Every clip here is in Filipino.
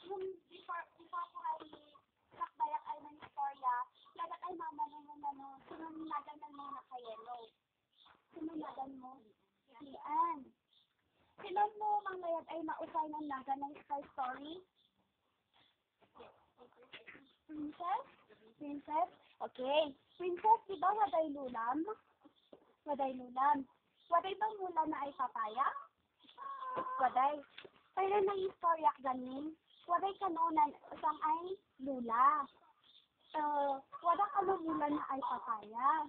yung before ko ay sakbayak ay ng istorya, lagat ay mamano, sununlagan na muna ka yellow. Sununlagan mo. Yan. Silan mo, manglayad ay mausay ng laga ng Sky Story? Princess? Princess? Okay. Princess, di ba waday lulam? Waday lulam. Waday bang mula na ay papaya? Waday. Pero na istorya ganin, waday kanunan isang ay lula. Wada mula na ay papaya.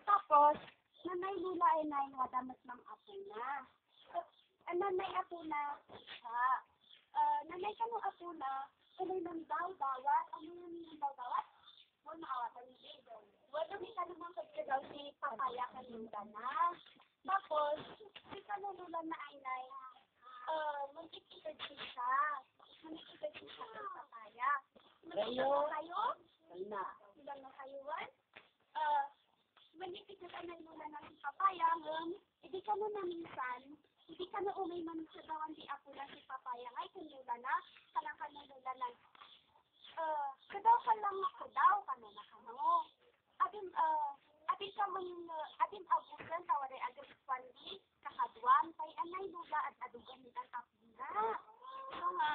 Tapos, nanay lula ay nay wada mas mang apo na. Nanay apo na, nanay kanong apo na, kanay nang daw-dawat, ano yung daw-dawat? Wala makawatan ni David. Wala may kanong daw si papaya kanina na. Tapos, si kanulula na ay nay, mag-ikitad siya. Mag-ikitad siya ng papaya. Mag-ikitad kayo? Wala. Ilang na kayuan? Mag-ikitad ang nalula ng papaya, hindi ka na minsan, hindi ka na umay man sa dawan di apo na si papaya, ay kanula na, kalang kanulula na. Kadaw ka lang ako daw, kanula ka mo. Atin ka mong, atin abusan, tawaray agad pandi, kakadwan, kay anay lula at adugan ni ang apo na. So nga,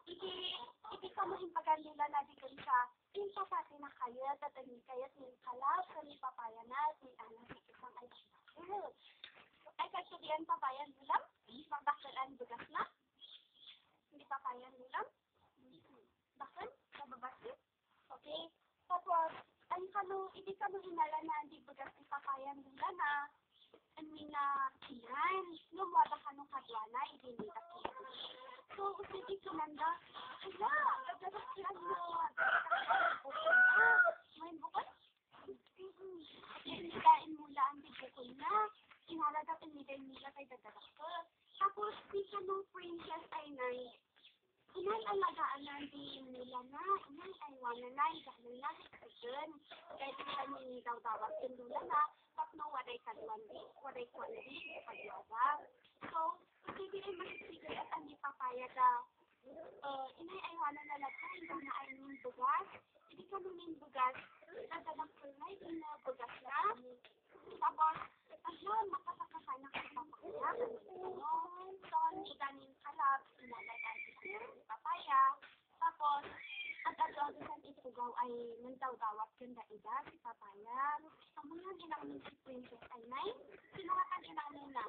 hindi ka mo impagandila na di kun sa, yung papati na kayat, at ang kayat ng kalap, sa ni papaya na, ni anak, ni isang ay bakit. Ay, kasudian papayan nilang, magbakalan bugas na. Hindi papayan nilang. Bakit? Nababasit? Okay. Tapos, hindi ka mo inala na hindi bugas ni papayan nila na, na inan. Lumwada ka nung kadwana, ibinita ko. So, usipin ko nanda, hala, nagdagas lang mo. Ngayon bukas? Inilain mo lang, di bukol na. Inalagat inilain nila kay dadagas ko. Tapos, di ka nung princess ay nay, inay alagaan na di nila na, inay ay wala na, gano'n na, ikagin. Kahit ka nini daw-dawag yung lula na, tapno waday kadwandi, waday kwandi, kadwawag. So, hindi ay masisigay at hindi papaya ka, inay ay wala na lagay, na ay ning bugas. Hindi ka nung bugas, nagdagang kulay, bugas na. Tapos, ayun, makasakasay na kay papaya. So, niganin kalap, inalay ay isang papaya. Tapos, at adosan itugaw ay nagdaw-dawat kanda ida si papaya. Amo yan, inang ni si princess ay nay. Sino nga kan inang nina?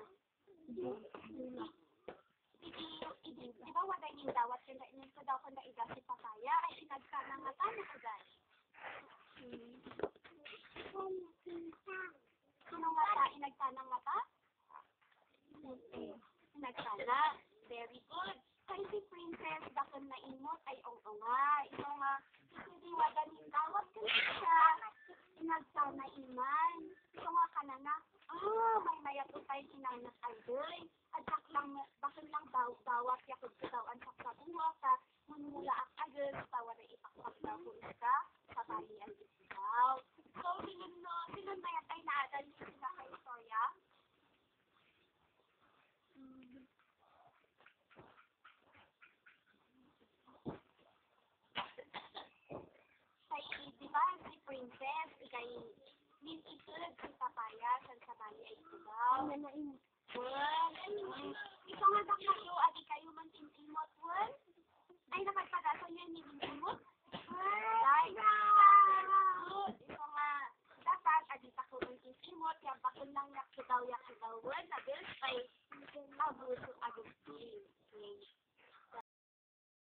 Di ba waday ning dawat kanda inin ko daw kanda ida si papaya ay inagsanang nga tanong ko guys. Sino nga ta? Inagtanang nga ta? Inagtana. Very good. Kaya si princess, bakit na imot ay oo nga. Ito nga, hindi waganin dawat ka siya. Inagtana iman. Ito nga ka na na, may mayato tayo sinanak ay doy. At bakit lang dawat yakod ka daw ang saksabuha ka. Munmula ang agad, tawa na ipakpak daw kung ka, papalian daw. So, sinun mayat ay naadal niyo sila kay istorya? Di ba, si princess, ikay, min isulad si papaya, sa bali ay ito daw. Well, ito nga daw kayo,